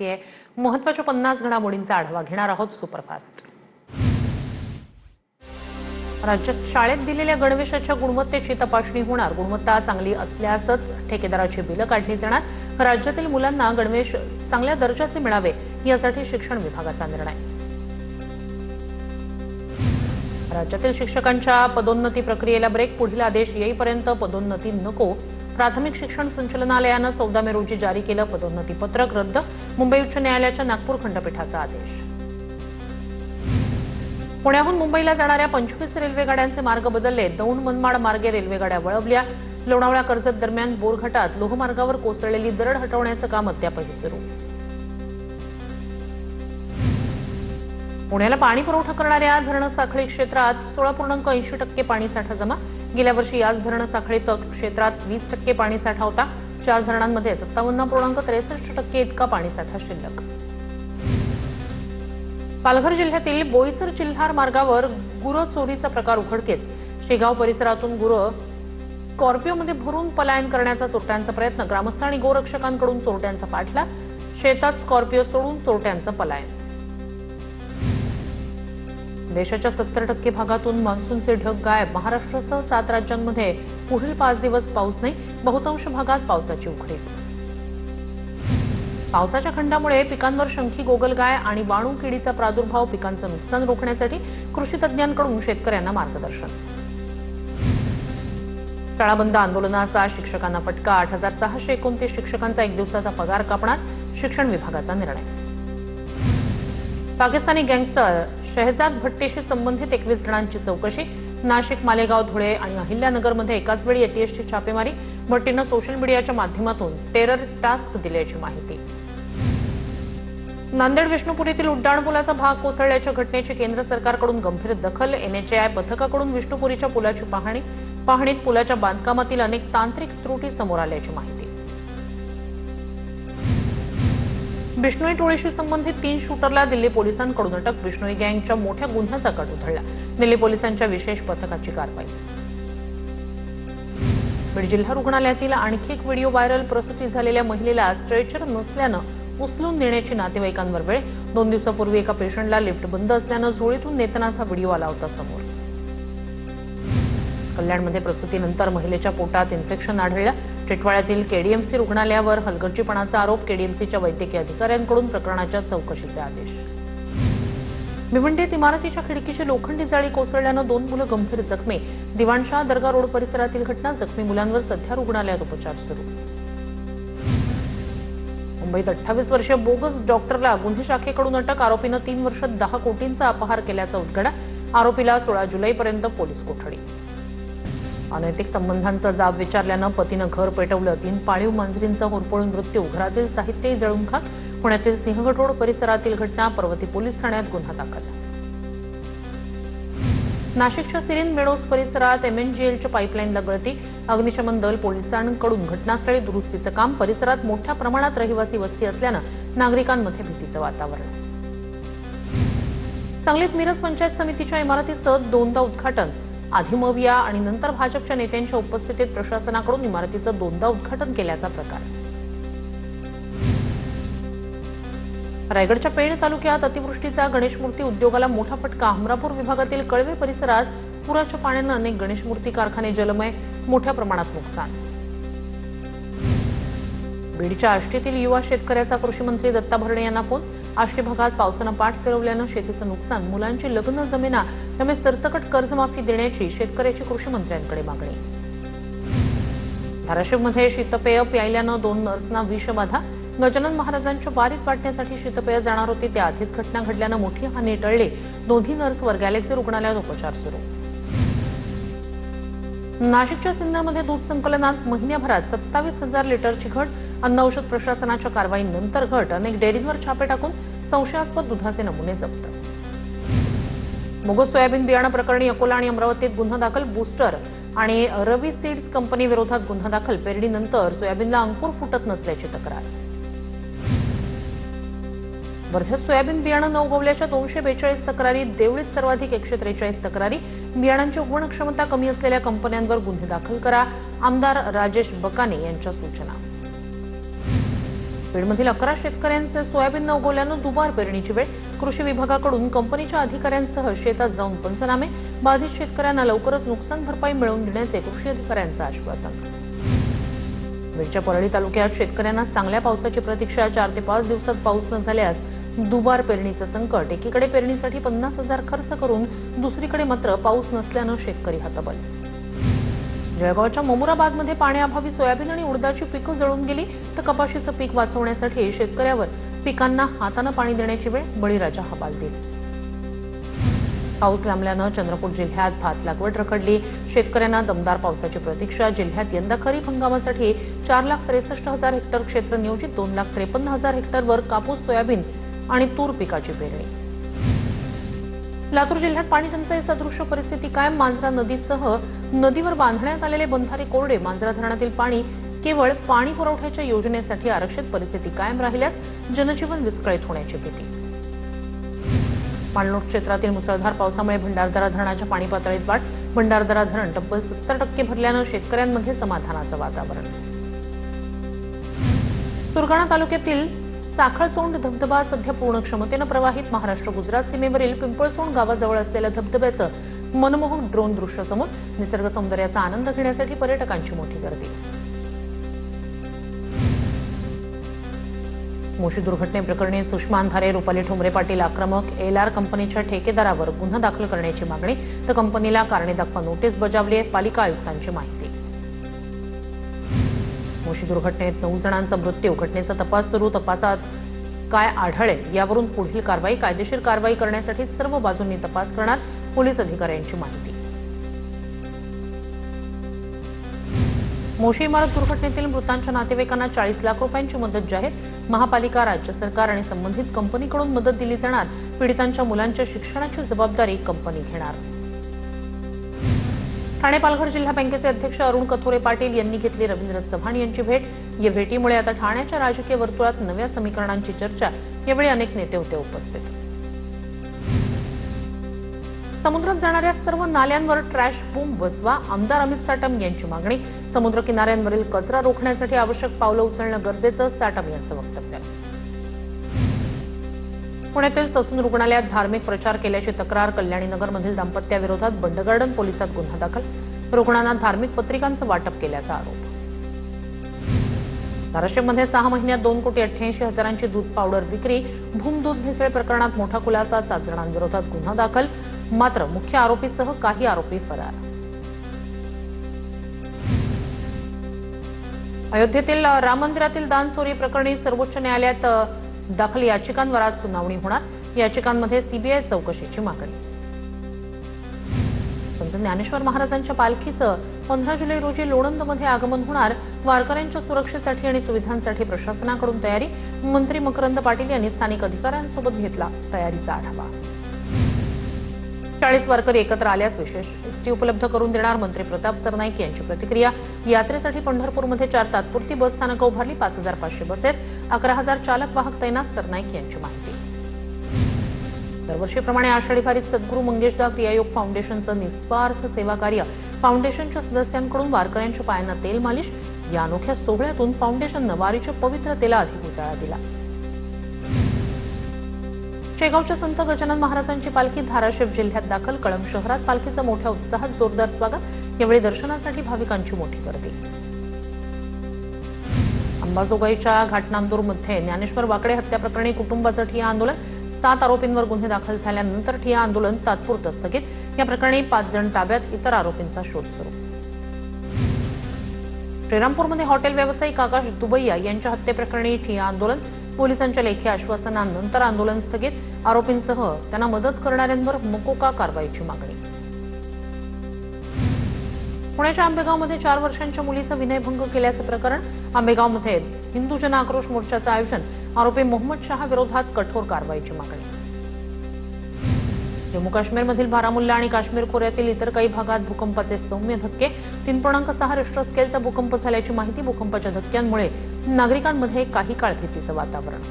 महत्त्वाच्या 50 घडामोडींचा आढावा घेणार आहोत सुपरफास्ट। राज्यात शाळेत दिलेल्या गणवेशाच्या गुणवत्तेची तपासणी होणार। गुणवत्ता चांगली असल्यासच ठेकेदाराची बिलं काढली जाणार। राज्यातील मुलांना गणवेश चांगल्या दर्जाचे मिळावे यासाठी शिक्षण विभागाचा निर्णय। राज्यातील शिक्षकांच्या पदोन्नती प्रक्रियेला ब्रेक। पुढील आदेश येईपर्यंत पदोन्नती नको। प्राथमिक शिक्षण संचालनालयानं 14 मे रोजी जारी केलं पदोन्नती पत्रक रद्द। मुंबई उच्च न्यायालयाच्या नागपूर खंडपीठाचा आदेश। पुण्याहून मुंबईला जाणाऱ्या 25 रेल्वेगाड्यांचे मार्ग बदलले। दौंड मनमाड मार्गे रेल्वेगाड्या वळवल्या। लोणावळा कर्जत दरम्यान बोरघाटात लोहमार्गावर कोसळलेली दरड हटवण्याचं काम अद्यापही सुरू। पुण्याला पाणी पुरवठा करणाऱ्या धरण साखळी क्षेत्रात 16.80% पाणीसाठा जमा। गेल्या वर्षी याच धरण साखळीत क्षेत्रात 20% पाणीसाठा होता। 4 धरणांमध्ये 57.63% इतका पाणीसाठा शिल्लक। पालघर जिल्ह्यातील बोईसर चिल्हार मार्गावर गुरं चोरीचा प्रकार उघडकीस। शेगाव परिसरातून गुरं स्कॉर्पिओमध्ये भरून पलायन करण्याचा चोरट्यांचा प्रयत्न। ग्रामस्थ आणि गोरक्षकांकडून चोरट्यांचा पाठलाग। शेतात स्कॉर्पिओ सोडून चोरट्यांचं पलायन। देशाच्या 70% भागातून मान्सूनचे ढग गायब। महाराष्ट्रासह 7 राज्यांमध्ये पुढील 5 दिवस पाऊस नाही। बहुतांश भागात पावसाची उघडीप। पावसाच्या खंडामुळे पिकांवर शंखी गोगलगाय आणि वाणू किडीचा प्रादुर्भाव। पिकांचं नुकसान रोखण्यासाठी कृषी तज्ज्ञांकडून शेतकऱ्यांना मार्गदर्शन। शाळा बंद आंदोलनाचा शिक्षकांना फटका। 8629 शिक्षकांचा 1 दिवसाचा पगार कापणार। शिक्षण विभागाचा निर्णय। पाकिस्तानी गँगस्टर शहजाद भट्टीशी संबंधित 21 जणांची चौकशी। नाशिक, मालेगाव, धुळे आणि अहिल्यानगरमध्ये एकाच वेळी एटीएसची छापेमारी। भट्टीनं सोशल मीडियाच्या माध्यमातून टेरर टास्क दिल्याची माहिती। नांदेड विष्णुपुरीतील उड्डाणपुलाचा भाग कोसळल्याच्या घटनेची केंद्र सरकारकडून गंभीर दखल। एनएचएआय पथकाकडून विष्णुपुरीच्या पुलाची पाहणीत पुलाच्या बांधकामातील अनेक तांत्रिक त्रुटी समोर आल्याची माहिती। बिश्नोई टोळीशी संबंधित 3 शूटरला दिल्ली पोलिसांकडून अटक। बिश्नोई गँगच्या मोठ्या गुन्ह्याचा कट उधळला। दिल्ली पोलिसांच्या विशेष पथकाची कारवाई। बीड जिल्हा रुग्णालयातील आणखी एक व्हिडिओ व्हायरल। प्रसूती झालेल्या महिलेला स्ट्रेचर नसल्यानं उचलून नेण्याची नातेवाईकांवर वेळ। 2 दिवसापूर्वी एका पेशंटला लिफ्ट बंद असल्यानं झोळीतून नेतानाचा व्हिडिओ आला होता समोर। कल्याणमध्ये प्रसूतीनंतर महिलेच्या पोटात इन्फेक्शन आढळलं। टिटवाळ्यातील केडीएमसी रुग्णालयावर हलगर्जीपणाचा आरोप। केडीएमसीच्या वैद्यकीय अधिकाऱ्यांकडून प्रकरणाच्या चौकशीचे आदेश। भिवंडीत इमारतीच्या खिडकीची लोखंडी जाळी कोसळल्यानं 2 मुलं गंभीर जखमी। दिवाणशाह दर्गा रोड परिसरातील घटना। जखमी मुलांवर सध्या रुग्णालयात उपचार सुरू। मुंबईत 28 वर्षीय बोगस डॉक्टरला गुन्हे शाखेकडून अटक। आरोपीनं 3 वर्षात 10 कोटींचा अपहार केल्याचा उलगडा। आरोपीला 16 जुलैपर्यंत पोलीस कोठडी। अनैतिक संबंधांचा जाब विचारल्यानं पतीनं घर पेटवलं। 3 पाळीव मांजरींचा होरपळून मृत्यू। घरातील साहित्यही जळून खाक। पुण्यातील सिंहगड रोड परिसरातील घटना। पर्वती पोलीस ठाण्यात गुन्हा दाखल। नाशिकच्या सिरीन मेडोज परिसरात एमएनजीएलच्या पाईपलाईनला गळती। अग्निशमन दल पोलिसांकडून घटनास्थळी दुरुस्तीचं काम। परिसरात मोठ्या प्रमाणात रहिवासी वस्ती असल्यानं नागरिकांमध्ये भीतीचं वातावरण। सांगलीत मिरज पंचायत समितीच्या इमारतीचं 2दा उद्घाटन। आधी मविया आणि नंतर भाजपच्या नेत्यांच्या उपस्थितीत प्रशासनाकडून इमारतीचं 2दा उद्घाटन केल्याचा प्रकार। रायगडच्या पेण तालुक्यात अतिवृष्टीचा गणेशमूर्ती उद्योगाला मोठा फटका। हमरापूर विभागातील कळवे परिसरात पुराच्या पाण्यानं अनेक गणेशमूर्ती कारखाने जलमय। मोठ्या प्रमाणात नुकसान। बीडच्या आष्टीतील युवा शेतकऱ्याचा कृषीमंत्री दत्ता भरणे यांना फोन। आष्टी भागात पावसानं पाठ फिरवल्यानं शेतीचं नुकसान। मुलांची लग्न जमेना, त्यामुळे सरसकट कर्जमाफी देण्याची शेतकऱ्याची कृषीमंत्र्यांकडे मागणी। धाराशिवमध्ये शीतपेय प्यायल्यानं 2 नर्सना विषबाधा। गजानन महाराजांच्या वारीत वाटण्यासाठी शीतपेय जाणार होती, त्याआधीच घटना घडल्यानं मोठी हानी टळली। दोन्ही नर्सवर गॅलेक्सी रुग्णालयात उपचार सुरू। नाशिकच्या सिन्नरमध्ये दूध संकलनात महिन्याभरात 27,000 लिटरची घट। अन्न औषध प्रशासनाच्या कारवाईनंतर घट। अनेक डेअरींवर छापे टाकून संशयास्पद दुधाचे नमुने जप्त। बोगस सोयाबीन बियाणं प्रकरणी अकोला आणि अमरावतीत गुन्हा दाखल। बूस्टर आणि रवी सीड्स कंपनी विरोधात गुन्हा दाखल। पेरडीनंतर सोयाबीनला अंकुर फुटत नसल्याची तक्रार। वर्ध्यात सोयाबीन बियाणं न उगवल्याच्या 242 तक्रारी। देवळीत सर्वाधिक 143 तक्रारी। बियाणांची उगवण क्षमता कमी असलेल्या कंपन्यांवर गुन्हे दाखल करा। आमदार राजेश बकाने यांच्या सूचना। बीडमधील 11 शेतकऱ्यांचे सोयाबीन न उगवल्यानं दुबार पेरणीची वेळ. कृषी विभागाकडून कंपनीच्या अधिकाऱ्यांसह शेतात जाऊन पंचनामे. बाधित शेतकऱ्यांना लवकरच नुकसान भरपाई मिळवून देण्याचे कृषी अधिकाऱ्यांचं आश्वासन. बीडच्या परळी तालुक्यात शेतकऱ्यांना चांगल्या पावसाची प्रतीक्षा. 4 ते 5 दिवसात पाऊस न झाल्यास दुबार पेरणीचं संकट. एकीकडे पेरणीसाठी 50,000 खर्च करून दुसरीकडे मात्र पाऊस नसल्यानं शेतकरी हतबल. जळगावच्या ममुराबादमध्ये पाण्याअभावी सोयाबीन आणि उडदाची पिकं जळून गेली, तर कपाशीचं पीक वाचवण्यासाठी शेतकऱ्यावर पिकांना हातानं पाणी देण्याची वेळ. बळीराजा हवालदिल. पाऊस लांबल्यानं चंद्रपूर जिल्ह्यात भात लागवड रखडली. शेतकऱ्यांना दमदार पावसाची प्रतीक्षा. जिल्ह्यात यंदा खरीप हंगामासाठी 4,63,000 हेक्टर क्षेत्र नियोजित. 2,53,000 हेक्टरवर कापूस, सोयाबीन आणि तूर पिकाची पेरणी. लातूर जिल्ह्यात पाणी टंचाई सदृश परिस्थिती कायम. मांजरा नदीसह नदीवर बांधण्यात आलेले बंधारे कोरडे. मांजरा धरणातील पाणी केवळ पाणी पुरवठ्याच्या योजनेसाठी आरक्षित. परिस्थिती कायम राहिल्यास जनजीवन विस्कळीत होण्याची भीती. पाणलोट क्षेत्रातील मुसळधार पावसामुळे भंडारदरा धरणाच्या पाणी पातळीत वाढ. भंडारदरा धरण तब्बल 70% भरल्यानं शेतकऱ्यांमध्ये समाधानाचं वातावरण. सुरगाणा तालुक्यातील साखळचोंड धबधबा सध्या पूर्ण क्षमतेनं प्रवाहित. महाराष्ट्र गुजरात सीमेवरील पिंपळसोंड गावाजवळ असलेल्या धबधब्याचं मनमोहक ड्रोन दृश्य समोर. निसर्ग सौंदर्याचा आनंद घेण्यासाठी पर्यटकांची मोठी गर्दी. मोशी दुर्घटनेप्रकरणी सुषमा अंधारे, रुपाली ठोंबरे पाटील आक्रमक. एलआर कंपनीच्या ठेकेदारावर गुन्हा दाखल करण्याची मागणी, तर कंपनीला कारणे दाखवा नोटीस बजावली आहे. पालिका आयुक्तांची माहिती. मोशी दुर्घटनेत 9 जणांचा मृत्यू. घटनेचा तपास सुरू. तपासात काय आढळेल यावरून पुढील कारवाई. कायदेशीर कारवाई करण्यासाठी सर्व बाजूंनी तपास करणार. पोलीस अधिकाऱ्यांची माहिती. मोशी इमारत दुर्घटनेतील मृतांच्या नातेवाईकांना 40 लाख रुपयांची मदत जाहीर. महापालिका, राज्य सरकार आणि संबंधित कंपनीकडून मदत दिली जाणार. पीडितांच्या मुलांच्या शिक्षणाची जबाबदारी कंपनी घेणार. ठाणे पालघर जिल्हा बँकेचे अध्यक्ष अरुण कथोरे पाटील यांनी घेतली रवींद्र चव्हाण यांची भेट. या भेटीमुळे आता ठाण्याच्या राजकीय वर्तुळात नव्या समीकरणांची चर्चा. यावेळी अनेक नेते होते उपस्थित. समुद्रात जाणाऱ्या सर्व नाल्यांवर ट्रॅश बूम बसवा. आमदार अमित साटम यांची मागणी. समुद्र किनाऱ्यांवरील कचरा रोखण्यासाठी आवश्यक पावलं उचलणं गरजेचं. साटम यांचं वक्तव्य. पुण्यातील ससून रुग्णालयात धार्मिक प्रचार केल्याची तक्रार. कल्याणीनगरमधील दाम्पत्याविरोधात बंडगार्डन पोलिसात गुन्हा दाखल. रुग्णांना धार्मिक पत्रिकांचं वाटप केल्याचा आरोप. धाराशिवमध्ये 6 महिन्यात 2,88,000 दूध पावडर विक्री. भूम दूध भेसळ प्रकरणात मोठा खुलासा. 7 जणांविरोधात गुन्हा दाखल. मात्र मुख्य आरोपीसह काही आरोपी फरार. अयोध्येतील राम मंदिरातील दान चोरी प्रकरणी सर्वोच्च न्यायालयात दाखल याचिकांवर आज सुनावणी होणार. याचिकांमध्ये सीबीआय चौकशीची मागणी. संत ज्ञानेश्वर महाराजांच्या पालखीचं 15 जुलै रोजी लोणंदमध्ये आगमन होणार. वारकऱ्यांच्या सुरक्षेसाठी आणि सुविधांसाठी प्रशासनाकडून तयारी. मंत्री मकरंद पाटील यांनी स्थानिक अधिकाऱ्यांसोबत घेतला तयारीचा आढावा. 40 वारकरी एकत्र आल्यास विशेष एसटी उपलब्ध करून देणार. मंत्री प्रताप सरनाईक यांची प्रतिक्रिया. यात्रेसाठी पंढरपूरमध्ये 4 तात्पुरती बस स्थानकं उभारली. 5,500 बसेस. 11,000 चालक वाहक तैनात. सरनाईक यांची माहिती. दरवर्षीप्रमाणे आषाढी वारीत सद्गुरू मंगेशदा क्रियायोग फाउंडेशनचं निस्वार्थ सेवा कार्य. फाउंडेशनच्या सदस्यांकडून वारकऱ्यांच्या पायांना तेल मालिश. या अनोख्या सोहळ्यातून फाउंडेशननं वारीच्या पवित्रतेला अधिक उजाळा दिला. शेगावच्या संत गजानन महाराजांची पालखी धाराशिव जिल्ह्यात दाखल. कळंब शहरात पालखीचं मोठ्या उत्साहात जोरदार स्वागत. यावेळी दर्शनासाठी भाविकांची मोठी गर्दी. अंबाजोगाईच्या घाटनांदूरमध्ये ज्ञानेश्वर वाकडे हत्या प्रकरणी कुटुंबाचं ठिय्या आंदोलन. 7 आरोपींवर गुन्हे दाखल झाल्यानंतर ठिय्या आंदोलन तात्पुरतं स्थगित. या प्रकरणी 5 जण ताब्यात. इतर आरोपींचा शोध सुरू. श्रीरामपूरमध्ये हॉटेल व्यावसायिक आकाश दुबैया यांच्या हत्येप्रकरणी ठिय्या आंदोलन. पोलिसांच्या लेखी आश्वासनानंतर आंदोलन स्थगित. आरोपींसह त्यांना मदत करणाऱ्यांवर मकोका कारवाईची मागणी. पुण्याच्या आंबेगावमध्ये 4 वर्षांच्या मुलीचा विनयभंग केल्याचं प्रकरण. आंबेगावमध्ये हिंदू जन आक्रोश मोर्चाचं आयोजन. आरोपी मोहम्मद शहा विरोधात कठोर कारवाईची मागणी. जम्मू काश्मीरमधील बारामुल्ला आणि काश्मीर खोऱ्यातील इतर काही भागात भूकंपाचे सौम्य धक्के. 3.6 रिश्टर स्केलचा भूकंप झाल्याची माहिती. भूकंपाच्या धक्क्यांमुळे नागरिकांमध्ये काही काळ भीतीचं वातावरण.